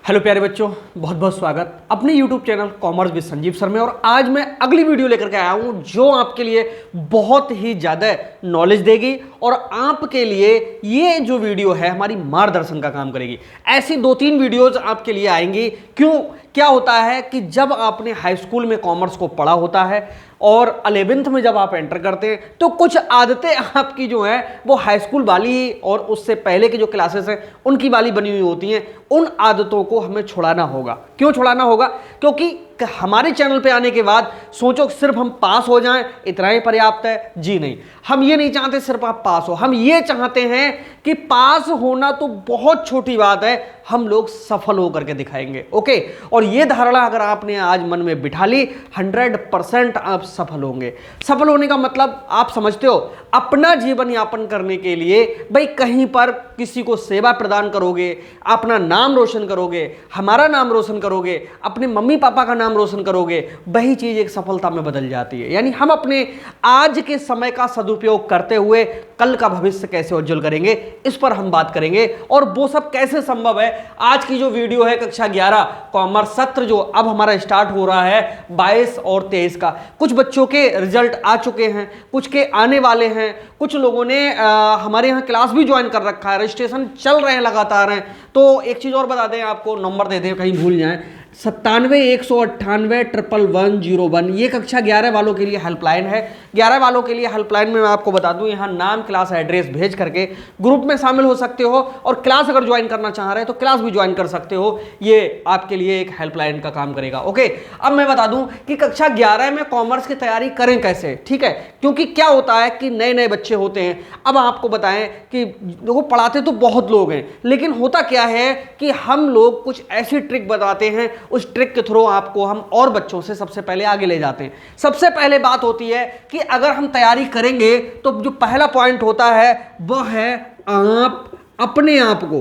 Hello प्यारे बच्चों, बहुत बहुत स्वागत अपने YouTube channel commerce with Sanjeev sir में। और आज मैं अगली वीडियो लेकर के आया हूं जो आपके लिए बहुत ही ज़्यादा नॉलेज देगी और आपके लिए ये जो वीडियो है हमारी मार्गदर्शन का काम करेगी। ऐसी 2-3 वीडियोज आपके लिए आएंगी। क्यों, क्या होता है कि जब आपने हाई स्कूल में कॉमर्स को पढ़ा होता है और 11th में जब आप एंटर करते हैं तो कुछ आदतें आपकी जो है वो हाई स्कूल वाली और उससे पहले की जो क्लासेस हैं उनकी वाली बनी हुई होती हैं। उन आदतों को हमें छुड़ाना होगा। क्यों छुड़ाना होगा? क्योंकि हमारे चैनल पे आने के बाद सोचो सिर्फ हम पास हो जाएं इतना ही पर्याप्त है। जी नहीं, हम ये नहीं चाहते सिर्फ आप पास हो, हम ये चाहते हैं कि पास होना तो बहुत छोटी बात है, हम लोग सफल होकर के दिखाएंगे। ओके, और ये धारणा अगर आपने आज मन में बिठा ली 100% आप सफल होंगे। सफल होने का मतलब आप समझते हो, अपना जीवन यापन करने के लिए भाई कहीं पर किसी को सेवा प्रदान करोगे, अपना नाम रोशन करोगे, हमारा नाम रोशन करोगे, अपने मम्मी पापा का नाम रोशन करोगे, वही चीज एक सफलता में बदल जाती है। यानी हम अपने आज के समय का सदुपयोग करते हुए कल का भविष्य कैसे उज्जवल करेंगे, इस पर हम बात करेंगे। और वो सब कैसे संभव है, आज की जो वीडियो है कक्षा 11 कॉमर्स सत्र जो अब हमारा स्टार्ट हो रहा है 22 और 23 का। कुछ बच्चों के रिजल्ट आ चुके हैं, कुछ के आने वाले हैं, कुछ लोगों ने हमारे यहाँ क्लास भी ज्वाइन कर रखा है, रजिस्ट्रेशन चल रहे हैं लगातार हैं। तो एक चीज और बता दें, आपको नंबर दे दें कहीं भूल जाएं, 97-198-11101। ये कक्षा 11 वालों के लिए हेल्पलाइन है। 11 वालों के लिए हेल्पलाइन में मैं आपको बता दूं, यहाँ नाम, क्लास, एड्रेस भेज करके ग्रुप में शामिल हो सकते हो और क्लास अगर ज्वाइन करना चाह रहे हैं तो क्लास भी ज्वाइन कर सकते हो। ये आपके लिए एक हेल्पलाइन का काम करेगा। ओके, अब मैं बता दूं कि कक्षा 11 में कॉमर्स की तैयारी करें कैसे। ठीक है, क्योंकि क्या होता है कि नए नए बच्चे होते हैं। अब आपको बताएं कि देखो पढ़ाते तो बहुत लोग हैं, लेकिन होता क्या है कि हम लोग कुछ ऐसी ट्रिक बताते हैं, उस ट्रिक के थ्रू आपको हम और बच्चों से सबसे पहले आगे ले जाते हैं। सबसे पहले बात होती है कि अगर हम तैयारी करेंगे तो जो पहला पॉइंट होता है वो है आप अपने आप को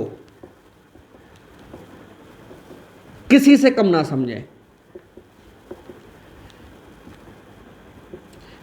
किसी से कम ना समझें।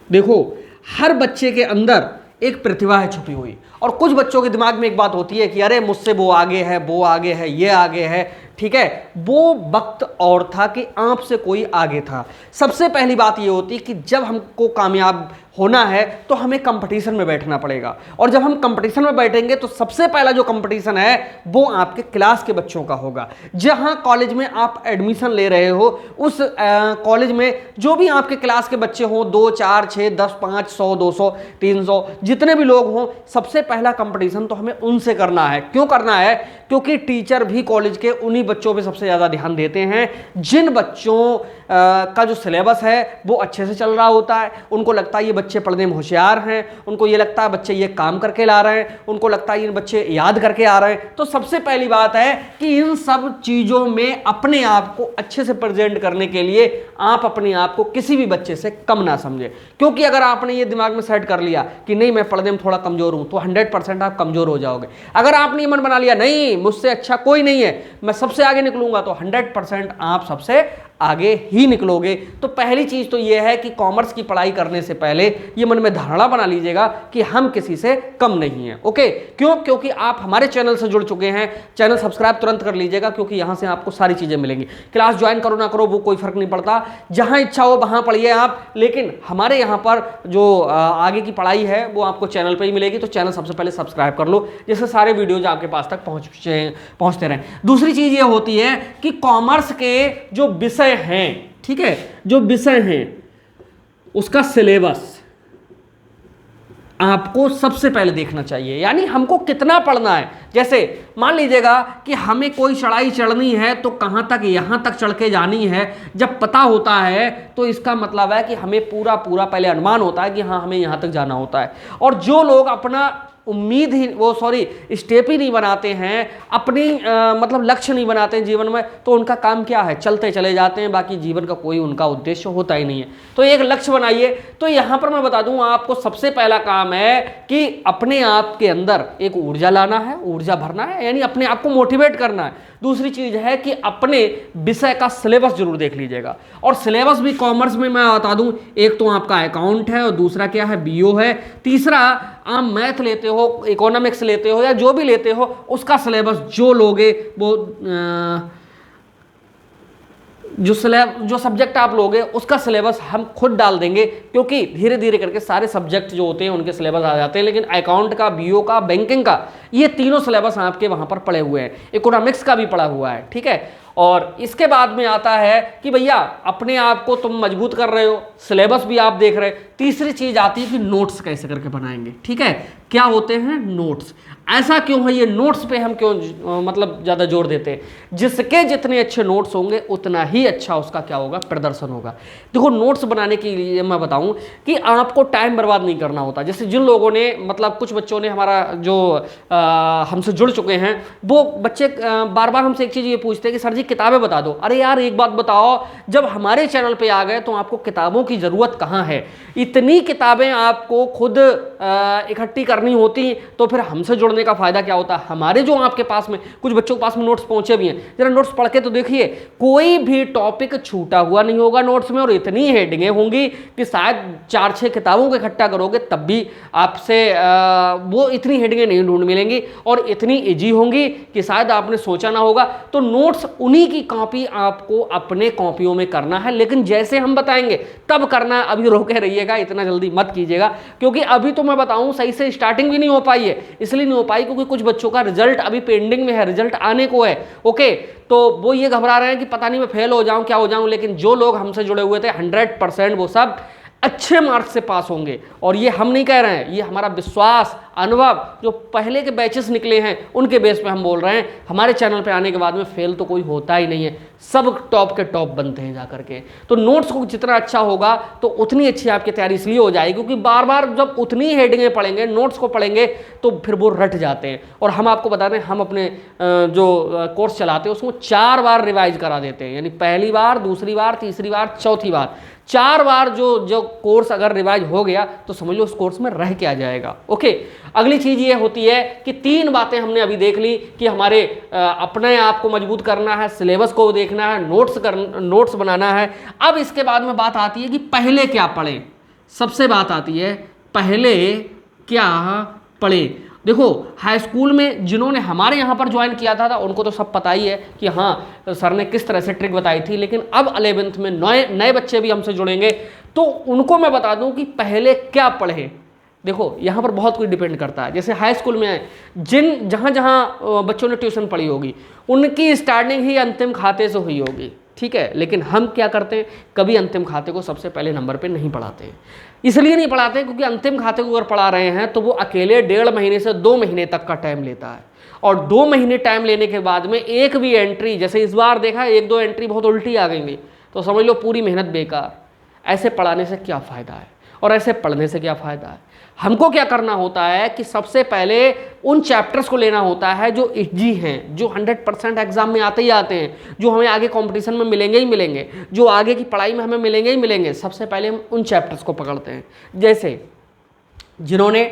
देखो, हर बच्चे के अंदर एक प्रतिभा है छुपी हुई, और कुछ बच्चों के दिमाग में एक बात होती है कि अरे मुझसे वो आगे है, वो आगे है, ये आगे है। ठीक है, वो वक्त और था कि आपसे कोई आगे था। सबसे पहली बात ये होती कि जब हमको कामयाब होना है तो हमें कंपटीशन में बैठना पड़ेगा, और जब हम कंपटीशन में बैठेंगे तो सबसे पहला जो कंपटीशन है वो आपके क्लास के बच्चों का होगा। जहां कॉलेज में आप एडमिशन ले रहे हो उस कॉलेज में जो भी आपके क्लास के बच्चे हों, 2, 4, 6, 10, 5, 100, 200, 300 जितने भी लोग हों, सबसे पहला कंपटीशन तो हमें उनसे करना है। क्यों करना है? क्योंकि टीचर भी कॉलेज के उन्हीं बच्चों पे सबसे ज्यादा ध्यान देते हैं जिन बच्चों का जो सिलेबस है वो अच्छे से चल रहा होता है। उनको लगता है ये बच्चे पढ़ने में होशियार हैं, उनको ये लगता है बच्चे ये काम करके ला रहे हैं, उनको लगता है ये बच्चे याद करके आ रहे हैं। तो सबसे पहली बात है कि इन सब चीजों में अपने आप को अच्छे से प्रेजेंट करने के लिए आप अपने आप को किसी भी बच्चे से कम ना समझे। क्योंकि अगर आपने ये दिमाग में सेट कर लिया कि नहीं मैं पढ़ने में थोड़ा कमजोर हूं, तो 100% आप कमजोर हो जाओगे। अगर आपने मन बना लिया नहीं मुझसे अच्छा कोई नहीं है, मैं सबसे आगे निकलूंगा, तो 100% आप सबसे आगे ही निकलोगे। तो पहली चीज तो यह है कि कॉमर्स की पढ़ाई करने से पहले ये मन में धारणा बना लीजिएगा कि हम किसी से कम नहीं हैं। ओके, क्यों? क्योंकि आप हमारे चैनल से जुड़ चुके हैं। चैनल सब्सक्राइब तुरंत कर लीजिएगा, क्योंकि यहां से आपको सारी चीजें मिलेंगी। क्लास ज्वाइन करो ना करो वो कोई फर्क नहीं पड़ता, जहां इच्छा हो वहां पढ़िए आप, लेकिन हमारे यहां पर जो आगे की पढ़ाई है वो आपको चैनल पर ही मिलेगी। तो चैनल सबसे पहले सब्सक्राइब कर लो, जिससे सारे वीडियोज आपके पास तक पहुंचते रहें। दूसरी चीज ये होती है कि कॉमर्स के जो विषय हैं, ठीक है, जो विषय हैं उसका सिलेबस आपको सबसे पहले देखना चाहिए। यानी हमको कितना पढ़ना है। जैसे मान लीजिएगा कि हमें कोई चढ़ाई चढ़नी है तो कहां तक, यहां तक चढ़ के जानी है। जब पता होता है तो इसका मतलब है कि हमें पूरा पहले अनुमान होता है कि हाँ हमें यहां तक जाना होता है। और जो लोग अपना स्टेप ही नहीं बनाते हैं, अपनी मतलब लक्ष्य नहीं बनाते हैं जीवन में, तो उनका काम क्या है, चलते चले जाते हैं, बाकी जीवन का कोई उनका उद्देश्य होता ही नहीं है। तो एक लक्ष्य बनाइए। तो यहां पर मैं बता दूं आपको सबसे पहला काम है कि अपने आप के अंदर एक ऊर्जा लाना है, ऊर्जा भरना है, यानी अपने आप को मोटिवेट करना है। दूसरी चीज है कि अपने विषय का सिलेबस जरूर देख लीजिएगा। और सिलेबस भी कॉमर्स में मैं बता दूं, एक तो आपका अकाउंट है और दूसरा क्या है, बीओ है। तीसरा आप मैथ लेते हो, इकोनॉमिक्स लेते हो या जो भी लेते हो, उसका सिलेबस जो लोगे वो जो सब्जेक्ट आप लोगे उसका सिलेबस हम खुद डाल देंगे, क्योंकि धीरे धीरे करके सारे सब्जेक्ट जो होते हैं उनके सिलेबस आ जाते हैं, लेकिन अकाउंट का, बीओ का, बैंकिंग का, ये तीनों सिलेबस आपके वहाँ पर पड़े हुए हैं। इकोनॉमिक्स का भी पड़ा हुआ है, ठीक है। और इसके बाद में आता है कि भैया अपने आप को तुम मजबूत कर रहे हो, सिलेबस भी आप देख रहे हो। तीसरी चीज आती है कि नोट्स कैसे करके बनाएंगे, ठीक है। क्या होते हैं नोट्स, ऐसा क्यों है, ये नोट्स पे हम क्यों मतलब ज़्यादा जोर देते हैं। जिसके जितने अच्छे नोट्स होंगे उतना ही अच्छा उसका क्या होगा, प्रदर्शन होगा। देखो नोट्स बनाने के लिए मैं बताऊं कि आपको टाइम बर्बाद नहीं करना होता। जैसे जिन लोगों ने मतलब कुछ बच्चों ने हमारा जो हमसे जुड़ चुके हैं, वो बच्चे बार बार हमसे एक चीज़ ये पूछते हैं कि सर जी किताबें बता दो। अरे यार एक बात बताओ, जब हमारे चैनल पे आ गए तो आपको किताबों की ज़रूरत कहाँ है। इतनी किताबें आपको खुद इकट्ठी करनी होती, तो फिर हमसे जुड़ने का फायदा क्या होता है। हमारे जो आपके पास में कुछ बच्चों के पास में नोट्स पहुंचे भी हैं, जरा नोट्स पढ़ के तो देखिए, कोई भी टॉपिक छूटा हुआ नहीं होगा नोट्स में, और इतनी हेडिंगें होंगी कि शायद 4-6 किताबों को इकट्ठा करोगे तब भी आपसे वो इतनी हेडिंगें नहीं ढूंढ मिलेंगी, और इतनी इजी होंगी कि शायद आपने सोचा ना होगा। तो नोट्स उन्हीं की कॉपी आपको अपने कॉपियों में करना है, लेकिन जैसे हम बताएंगे तब करना है। अभी रोके रहिएगा, इतना जल्दी मत कीजिएगा, क्योंकि अभी तो मैं बताऊं सही से स्टार्टिंग भी नहीं हो पाई है। इसलिए नहीं हो पाई क्योंकि कुछ बच्चों का रिजल्ट अभी पेंडिंग में है, रिजल्ट आने को है, ओके। तो वो ये घबरा रहे हैं कि पता नहीं मैं फेल हो जाऊं, क्या हो जाऊं। लेकिन जो लोग हमसे जुड़े हुए थे 100% वो सब अच्छे मार्क्स से पास होंगे। और ये हम नहीं कह रहे हैं, ये हमारा विश्वास, अनुभव, जो पहले के बैचेस निकले हैं उनके बेस पे हम बोल रहे हैं। हमारे चैनल पे आने के बाद में फेल तो कोई होता ही नहीं है, सब टॉप के टॉप बनते हैं जा करके। तो नोट्स को जितना अच्छा होगा तो उतनी अच्छी आपकी तैयारी इसलिए हो जाएगी क्योंकि बार बार जब उतनी हेडिंगें पढ़ेंगे, नोट्स को पढ़ेंगे, तो फिर वो रट जाते हैं। और हम आपको बता दें, हम अपने जो कोर्स चलाते हैं उसको 4 बार रिवाइज करा देते हैं, यानी पहली बार, दूसरी बार, तीसरी बार, चौथी बार, 4 बार जो कोर्स अगर रिवाइज हो गया तो समझ लो उस कोर्स में रह के आ जाएगा, ओके। अगली चीज ये होती है कि 3 बातें हमने अभी देख ली कि हमारे अपने आप को मजबूत करना है, सिलेबस को देखना है, नोट्स बनाना है। अब इसके बाद में बात आती है कि पहले क्या पढ़ें। सबसे बात आती है पहले क्या पढ़ें। देखो हाई स्कूल में जिन्होंने हमारे यहाँ पर ज्वाइन किया था उनको तो सब पता ही है कि हाँ सर ने किस तरह से ट्रिक बताई थी। लेकिन अब 11th में नए बच्चे भी हमसे जुड़ेंगे तो उनको मैं बता दूं कि पहले क्या पढ़े। देखो यहाँ पर बहुत कुछ डिपेंड करता है। जैसे हाई स्कूल में जहाँ बच्चों ने ट्यूशन पढ़ी होगी उनकी स्टार्टिंग ही अंतिम खाते से हुई होगी, ठीक है। लेकिन हम क्या करते हैं, कभी अंतिम खाते को सबसे पहले नंबर पे नहीं पढ़ाते हैं। इसलिए नहीं पढ़ाते हैं क्योंकि अंतिम खाते को अगर पढ़ा रहे हैं तो वो अकेले 1.5 महीने से 2 महीने तक का टाइम लेता है। और 2 महीने टाइम लेने के बाद में एक भी एंट्री, जैसे इस बार देखा 1-2 एंट्री बहुत उल्टी आ गई तो समझ लो पूरी मेहनत बेकार। ऐसे पढ़ाने से क्या फ़ायदा है और ऐसे पढ़ने से क्या फ़ायदा है। हमको क्या करना होता है कि सबसे पहले उन चैप्टर्स को लेना होता है जो इजी हैं, जो 100% एग्जाम में आते ही आते हैं, जो हमें आगे कंपटीशन में मिलेंगे ही मिलेंगे, जो आगे की पढ़ाई में हमें मिलेंगे ही मिलेंगे। सबसे पहले हम उन चैप्टर्स को पकड़ते हैं। जैसे जिन्होंने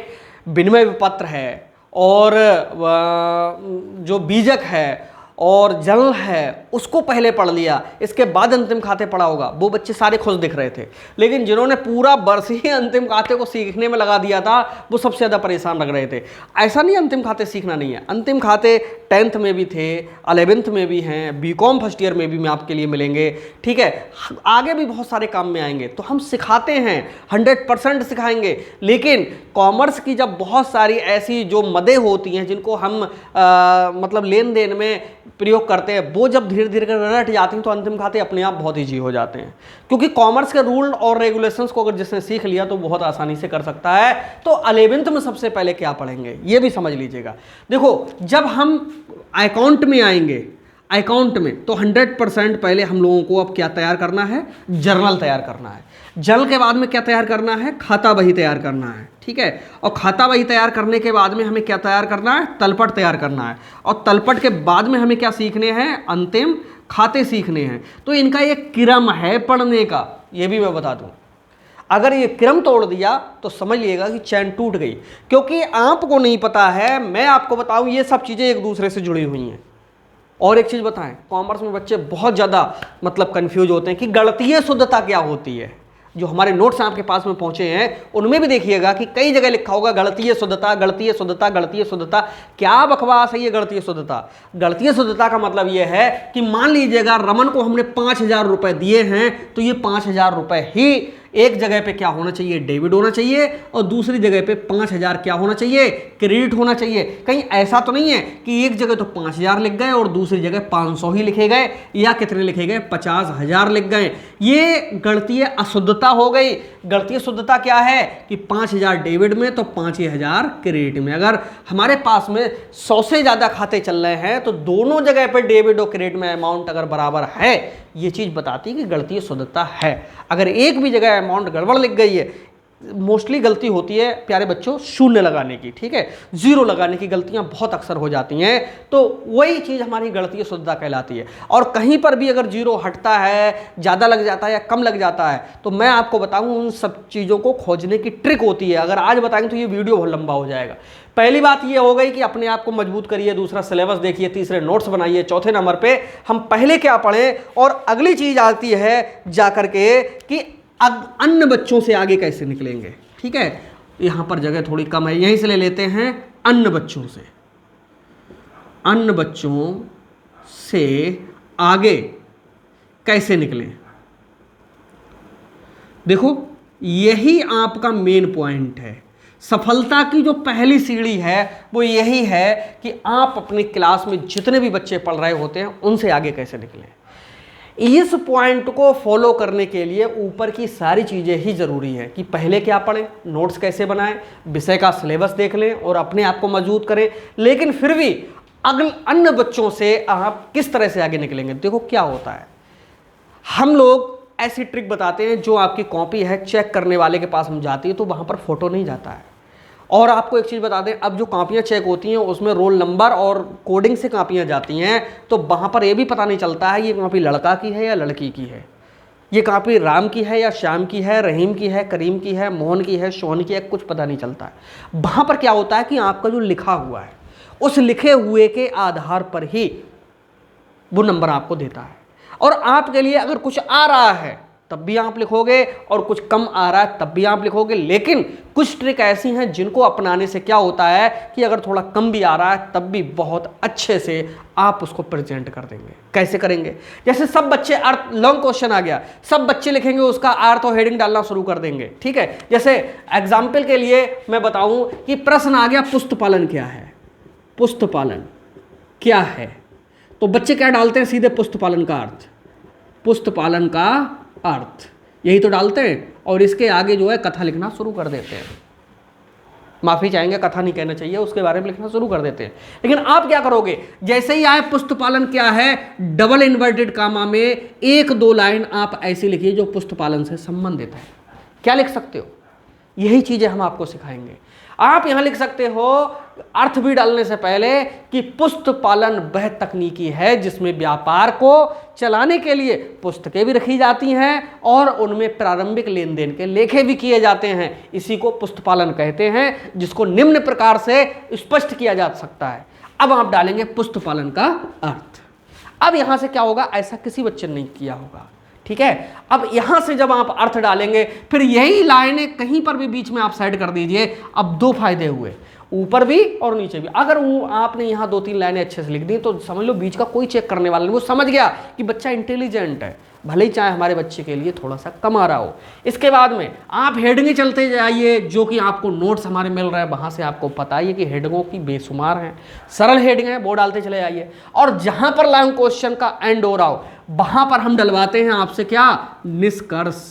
विनिमय विपत्र है और जो बीजक है और जर्नल है उसको पहले पढ़ लिया, इसके बाद अंतिम खाते पढ़ा होगा, वो बच्चे सारे खुश दिख रहे थे। लेकिन जिन्होंने पूरा वर्ष ही अंतिम खाते को सीखने में लगा दिया था वो सबसे ज़्यादा परेशान लग रहे थे। ऐसा नहीं अंतिम खाते सीखना नहीं है, अंतिम खाते 10th में भी थे, 11th में भी हैं, बीकॉम फर्स्ट ईयर में भी आपके लिए मिलेंगे, ठीक है। आगे भी बहुत सारे काम में आएंगे तो हम सिखाते हैं, 100% सिखाएंगे। लेकिन कॉमर्स की जब बहुत सारी ऐसी जो मदें होती हैं जिनको हम मतलब लेन देन में प्रयोग करते हैं, वो जब धीरे धीरे रट जाती हैं तो अंतिम खाते अपने आप बहुत ईजी हो जाते हैं। क्योंकि कॉमर्स के रूल और रेगुलेशंस को अगर जिसने सीख लिया तो बहुत आसानी से कर सकता है। तो 11th में सबसे पहले क्या पढ़ेंगे ये भी समझ लीजिएगा। देखो जब हम अकाउंट में आएंगे, अकाउंट में तो 100% पहले हम लोगों को अब क्या तैयार करना है, जर्नल तैयार करना है। जर्नल के बाद में क्या तैयार करना है, खाता बही तैयार करना है, ठीक है। और खाता बही तैयार करने के बाद में हमें क्या तैयार करना है, तलपट तैयार करना है। और तलपट के बाद में हमें क्या सीखने हैं, अंतिम खाते सीखने हैं। तो इनका एक क्रम है पढ़ने का, ये भी मैं बता दूं। अगर ये क्रम तोड़ दिया तो समझ लीजिएगा कि चैन टूट गई, क्योंकि आपको नहीं पता है, मैं आपको बताऊं ये सब चीज़ें एक दूसरे से जुड़ी हुई हैं। और एक चीज़ बताएं, कॉमर्स में बच्चे बहुत ज़्यादा मतलब कंफ्यूज होते हैं कि गणितीय शुद्धता क्या होती है। जो हमारे नोट्स आपके पास में पहुंचे हैं उनमें भी देखिएगा कि कई जगह लिखा होगा गणितीय शुद्धता, गणितीय शुद्धता, गणितीय शुद्धता। क्या बकवास है ये गणितीय शुद्धता? गणितीय शुद्धता का मतलब ये है कि मान लीजिएगा रमन को हमने 5,000 रुपए दिए हैं, तो ये 5,000 रुपए ही एक जगह पे क्या होना चाहिए, डेबिट होना चाहिए, और दूसरी जगह पे 5,000 क्या होना चाहिए, क्रेडिट होना चाहिए। कहीं ऐसा तो नहीं है कि एक जगह तो 5,000 लिख गए और दूसरी जगह 500 ही लिखे गए, या कितने लिखे गए, 50,000 लिख गए। ये गणितीय अशुद्धता हो गई। गणितीय शुद्धता क्या है कि 5,000 डेबिट में तो 5,000 क्रेडिट में। अगर हमारे पास में 100 से ज़्यादा खाते चल रहे हैं तो दोनों जगह पर डेबिट और क्रेडिट में अमाउंट अगर बराबर है, ये चीज़ बताती है कि गणितीय शुद्धता है। अगर एक भी जगह अमाउंट गड़बड़ लिख गई है, मोस्टली गलती होती है प्यारे बच्चों शून्य लगाने की, ठीक है, जीरो लगाने की गलतियां बहुत अक्सर हो जाती हैं, तो वही चीज़ हमारी गणितीय शुद्धता कहलाती है। और कहीं पर भी अगर जीरो हटता है, ज़्यादा लग जाता है या कम लग जाता है, तो मैं आपको बताऊं उन सब चीज़ों को खोजने की ट्रिक होती है। अगर आज बताएंगे तो ये वीडियो बहुत लंबा हो जाएगा। पहली बात ये हो गई कि अपने आप को मजबूत करिए, दूसरा सिलेबस देखिए, तीसरे नोट्स बनाइए, चौथे नंबर पे हम पहले क्या पढ़ें, और अगली चीज़ आती है जाकर के कि अब अन्य बच्चों से आगे कैसे निकलेंगे। ठीक है, यहां पर जगह थोड़ी कम है, यहीं से ले लेते हैं अन्य बच्चों से। अन्य बच्चों से आगे कैसे निकलें, देखो यही आपका मेन पॉइंट है। सफलता की जो पहली सीढ़ी है वो यही है कि आप अपनी क्लास में जितने भी बच्चे पढ़ रहे होते हैं उनसे आगे कैसे निकलें। इस पॉइंट को फॉलो करने के लिए ऊपर की सारी चीज़ें ही ज़रूरी है कि पहले क्या पढ़ें, नोट्स कैसे बनाएं, विषय का सिलेबस देख लें और अपने आप को मजबूत करें। लेकिन फिर भी अन्य बच्चों से आप किस तरह से आगे निकलेंगे। देखो क्या होता है, हम लोग ऐसी ट्रिक बताते हैं, जो आपकी कॉपी है चेक करने वाले के पास हम जाती है तो वहाँ पर फोटो नहीं जाता है। और आपको एक चीज़ बता दें, अब जो कापियाँ चेक होती हैं उसमें रोल नंबर और कोडिंग से कापियाँ जाती हैं, तो वहाँ पर ये भी पता नहीं चलता है ये कापी लड़का की है या लड़की की है, ये कापी राम की है या श्याम की है, रहीम की है, करीम की है, मोहन की है, सोहन की है, कुछ पता नहीं चलता है। वहाँ पर क्या होता है कि आपका जो लिखा हुआ है उस लिखे हुए के आधार पर ही वो नंबर आपको देता है। और आपके लिए अगर कुछ आ रहा है तब भी आप लिखोगे और कुछ कम आ रहा है तब भी आप लिखोगे। लेकिन कुछ ट्रिक ऐसी हैं जिनको अपनाने से क्या होता है कि अगर थोड़ा कम भी आ रहा है तब भी बहुत अच्छे से आप उसको प्रेजेंट कर देंगे। कैसे करेंगे, जैसे सब बच्चे अर्थ, लॉन्ग क्वेश्चन आ गया, सब बच्चे लिखेंगे उसका अर्थ और हेडिंग डालना शुरू कर देंगे। ठीक है, जैसे एग्जाम्पल के लिए मैं बताऊं कि प्रश्न आ गया पुष्ट पालन क्या है, पुष्ट पालन क्या है, तो बच्चे क्या डालते हैं, सीधे पुष्ट पालन का अर्थ, पुष्ट पालन का अर्थ यही तो डालते हैं, और इसके आगे जो है कथा लिखना शुरू कर देते हैं। माफी चाहेंगे, कथा नहीं कहना चाहिए, उसके बारे में लिखना शुरू कर देते हैं। लेकिन आप क्या करोगे, जैसे ही आए पुष्ट पालन क्या है, डबल इन्वर्टेड कामा में एक दो लाइन आप ऐसी लिखिए जो पुष्ट पालन से संबंधित है। क्या लिख सकते हो, यही चीजें हम आपको सिखाएंगे। आप यहां लिख सकते हो अर्थ भी डालने से पहले कि पुष्ट पालन वह तकनीकी है जिसमें व्यापार को चलाने के लिए पुस्तकें भी रखी जाती हैं और उनमें प्रारंभिक लेन देन के लेखे भी किए जाते हैं। इसी को पुष्ट पालन कहते हैं, जिसको निम्न प्रकार से स्पष्ट किया जा सकता है। अब आप डालेंगे पुष्ट पालन का अर्थ। अब यहां से क्या होगा, ऐसा किसी बच्चे ने नहीं किया होगा। ठीक है, अब यहां से जब आप अर्थ डालेंगे फिर यही लाइनें कहीं पर भी बीच में आप साइड कर दीजिए। अब दो फायदे हुए, ऊपर भी और नीचे भी। अगर वो आपने यहाँ दो तीन लाइनें अच्छे से लिख दी तो समझ लो बीच का कोई चेक करने वाला नहीं, वो समझ गया कि बच्चा इंटेलिजेंट है, भले ही चाहे हमारे बच्चे के लिए थोड़ा सा कम आ रहा हो। इसके बाद में आप हेडिंग चलते जाइए, जो कि आपको नोट्स हमारे मिल रहे हैं वहाँ से आपको पता है कि हेडिंगों की बेशुमार हैं, सरल हेडिंग है, वो डालते चले जाइए। और जहाँ पर लॉन्ग क्वेश्चन का एंड हो रहा हो वहाँ पर हम डलवाते हैं आपसे क्या, निष्कर्ष।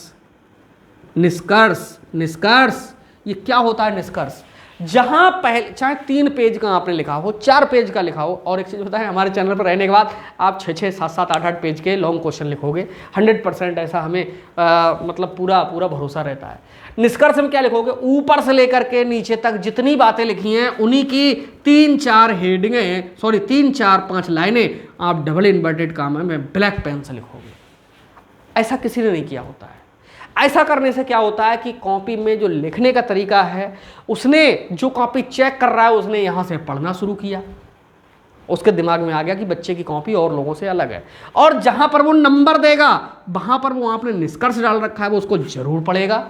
निष्कर्ष, निष्कर्ष ये क्या होता है, निष्कर्ष जहां पहले चाहे 3 पेज का आपने लिखा हो, 4 पेज का लिखा हो। और एक चीज़ बताएं, हमारे चैनल पर रहने के बाद आप 6-6, 7-7, 8-8 पेज के लॉन्ग क्वेश्चन लिखोगे, 100% ऐसा हमें मतलब पूरा भरोसा रहता है। निष्कर्ष में क्या लिखोगे, ऊपर से लेकर के नीचे तक जितनी बातें लिखी हैं उन्हीं की 3-4 हेडिंगें, सॉरी 3-4-5 लाइनें आप डबल इन्वर्टेड कामा में ब्लैक पेन से लिखोगे। ऐसा किसी ने नहीं किया होता है। ऐसा करने से क्या होता है कि कॉपी में जो लिखने का तरीका है, उसने जो कॉपी चेक कर रहा है उसने यहाँ से पढ़ना शुरू किया उसके दिमाग में आ गया कि बच्चे की कॉपी और लोगों से अलग है, और जहां पर वो नंबर देगा वहां पर वो आपने निष्कर्ष डाल रखा है वो उसको जरूर पढ़ेगा।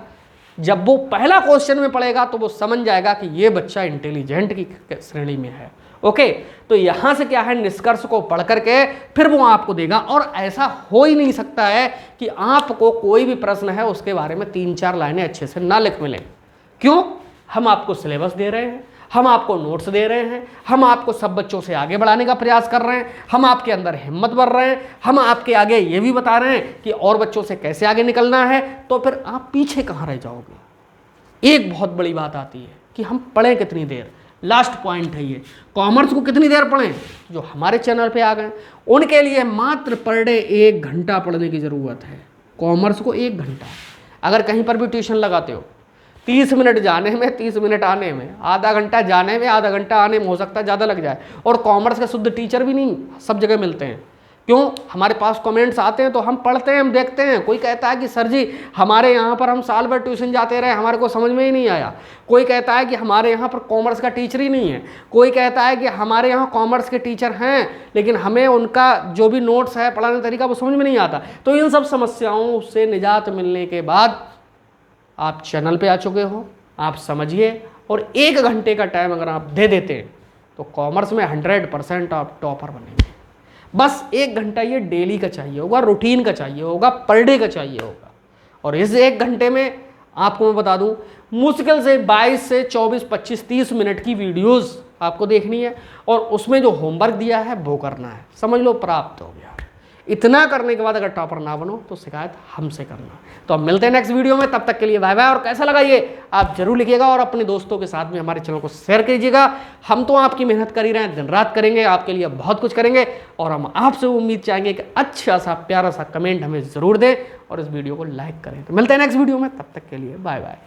जब वो पहला क्वेश्चन में पढ़ेगा तो वो समझ जाएगा कि ये बच्चा इंटेलिजेंट की श्रेणी में है। ओके, तो यहां से क्या है, निष्कर्ष को पढ़ करके फिर वो आपको देगा। और ऐसा हो ही नहीं सकता है कि आपको कोई भी प्रश्न है उसके बारे में 3-4 लाइनें अच्छे से ना लिख मिले। क्यों? हम आपको सिलेबस दे रहे हैं, हम आपको नोट्स दे रहे हैं, हम आपको सब बच्चों से आगे बढ़ाने का प्रयास कर रहे हैं, हम आपके अंदर हिम्मत भर रहे हैं, हम आपके आगे ये भी बता रहे हैं कि और बच्चों से कैसे आगे निकलना है। तो फिर आप पीछे कहाँ रह जाओगे। एक बहुत बड़ी बात आती है कि हम पढ़ें कितनी देर। लास्ट पॉइंट है ये, कॉमर्स को कितनी देर पढ़ें। जो हमारे चैनल पे आ गए उनके लिए मात्र पर डे 1 घंटा पढ़ने की ज़रूरत है। कॉमर्स को 1 घंटा। अगर कहीं पर भी ट्यूशन लगाते हो, 30 मिनट जाने में 30 मिनट आने में, आधा घंटा जाने में आधा घंटा आने में, हो सकता है ज़्यादा लग जाए। और कॉमर्स के शुद्ध टीचर भी नहीं सब जगह मिलते हैं। क्यों? हमारे पास कमेंट्स आते हैं तो हम पढ़ते हैं, हम देखते हैं। कोई कहता है कि सर जी हमारे यहाँ पर हम साल भर ट्यूशन जाते रहे, हमारे को समझ में ही नहीं आया। कोई कहता है कि हमारे यहाँ पर कॉमर्स का टीचर ही नहीं है। कोई कहता है कि हमारे यहाँ कॉमर्स के टीचर हैं लेकिन हमें उनका जो भी नोट्स है, पढ़ाने का तरीका, वो समझ में नहीं आता। तो इन सब समस्याओं से निजात मिलने के बाद आप चैनल पे आ चुके हो, आप समझिए, और 1 घंटे का टाइम अगर आप दे देते हैं तो कॉमर्स में 100% आप टॉपर बनेंगे। बस 1 घंटा ये डेली का चाहिए होगा, रूटीन का चाहिए होगा, पर डे का चाहिए होगा। और इस 1 घंटे में आपको मैं बता दूं, मुश्किल से 22 से 24, 25, 30 मिनट की वीडियोस आपको देखनी है, और उसमें जो होमवर्क दिया है वो करना है। समझ लो प्राप्त हो गया। इतना करने के बाद अगर टॉपर ना बनो तो शिकायत हमसे करना। तो हम मिलते हैं नेक्स्ट वीडियो में, तब तक के लिए बाय बाय। और कैसा लगा ये आप जरूर लिखिएगा, और अपने दोस्तों के साथ में हमारे चैनल को शेयर कीजिएगा। हम तो आपकी मेहनत कर ही रहे हैं, दिन रात करेंगे, आपके लिए बहुत कुछ करेंगे, और हम आपसे उम्मीद चाहेंगे कि अच्छा सा प्यारा सा कमेंट हमें ज़रूर दें और इस वीडियो को लाइक करें। तो मिलते हैं नेक्स्ट वीडियो में, तब तक के लिए बाय बाय।